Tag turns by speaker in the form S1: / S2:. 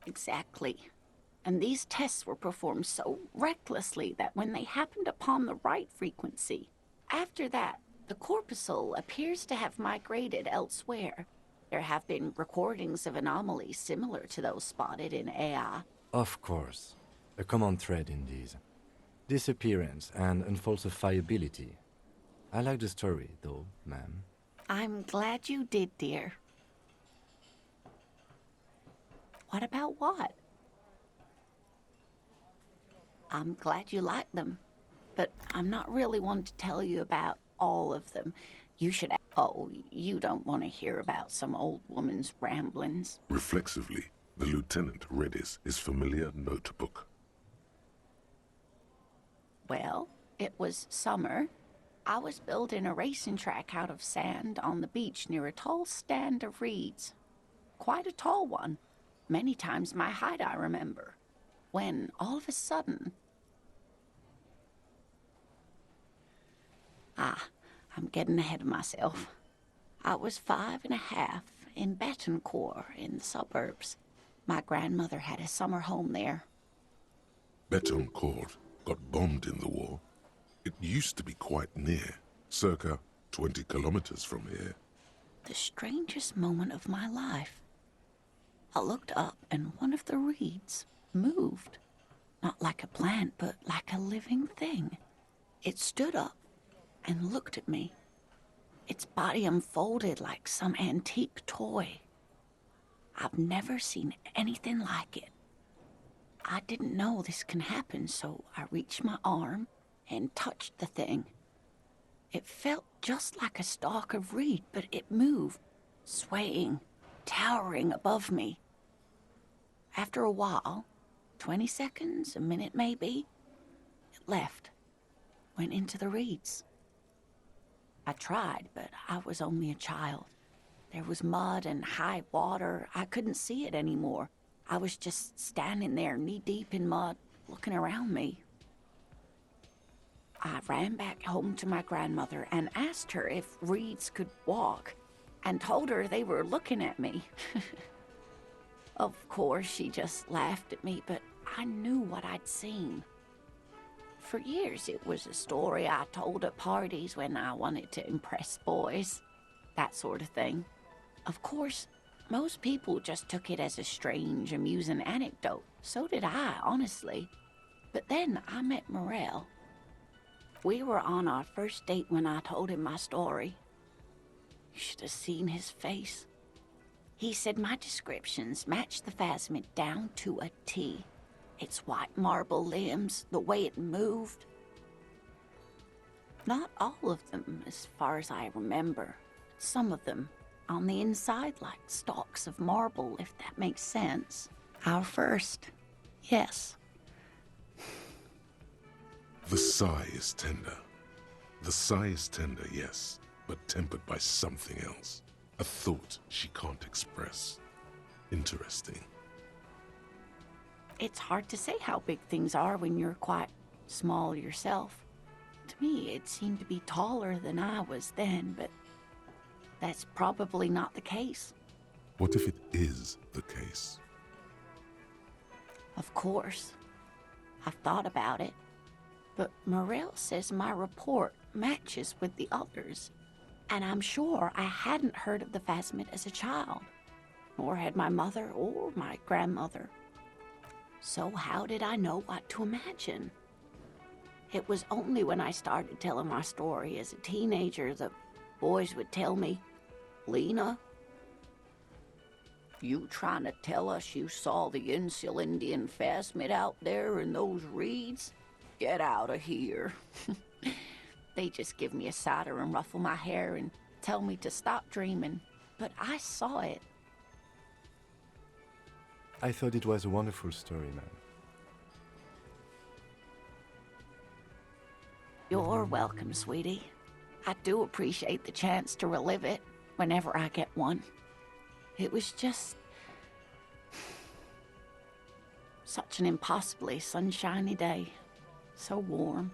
S1: Exactly. And these tests were performed so recklessly that when they happened upon the right frequency, after that, the corpuscle appears to have migrated elsewhere. There have been recordings of anomalies similar to those spotted in AI.
S2: Of course. A common thread in these. Disappearance and unfalsifiability. I like the story, though, ma'am.
S1: I'm glad you did, dear. What about what? I'm glad you like them, but I'm not really one to tell you about all of them. You should. Oh, you don't want to hear about some old woman's ramblings.
S3: Reflexively, the lieutenant read his familiar notebook.
S1: Well, it was summer. I was building a racing track out of sand on the beach near a tall stand of reeds. Quite a tall one. Many times my height, I remember. When, all of a sudden... I'm getting ahead of myself. I was 5.5 in Betancourt in the suburbs. My grandmother had a summer home there.
S3: Betancourt got bombed in the war. It used to be quite near, circa 20 kilometers from here.
S1: The strangest moment of my life. I looked up and one of the reeds moved. Not like a plant, but like a living thing. It stood up and looked at me. Its body unfolded like some antique toy. I've never seen anything like it. I didn't know this can happen, so I reached my arm and touched the thing. It felt just like a stalk of reed, but it moved, swaying, towering above me. After a while, 20 seconds, a minute maybe, it left, went into the reeds. I tried, but I was only a child. There was mud and high water. I couldn't see it anymore. I was just standing there knee-deep in mud, looking around me. I ran back home to my grandmother and asked her if reeds could walk, and told her they were looking at me. Of course, she just laughed at me, but I knew what I'd seen. For years, it was a story I told at parties when I wanted to impress boys. That sort of thing. Of course, most people just took it as a strange, amusing anecdote. So did I, honestly. But then I met Morel. We were on our first date when I told him my story. You should have seen his face. He said my descriptions matched the phasmid down to a T. Its white marble limbs, the way it moved. Not all of them, as far as I remember. Some of them, on the inside like stalks of marble, if that makes sense. Our first, yes.
S3: The sigh is tender. The sigh is tender, yes, but tempered by something else. A thought she can't express. Interesting.
S1: It's hard to say how big things are when you're quite small yourself. To me, it seemed to be taller than I was then, but that's probably not the case.
S3: What if it is the case?
S1: Of course. I've thought about it. But Morel says my report matches with the others. And I'm sure I hadn't heard of the phasmid as a child. Nor had my mother or my grandmother. So how did I know what to imagine? It was only when I started telling my story as a teenager that boys would tell me, "Lena, you trying to tell us you saw the Insulindian phasmid out there in those reeds? Get out of here." They just give me a cider and ruffle my hair and tell me to stop dreaming. But I saw it.
S2: I thought it was a wonderful story, man.
S1: You're welcome, sweetie. I do appreciate the chance to relive it whenever I get one. It was just such an impossibly sunshiny day. So warm.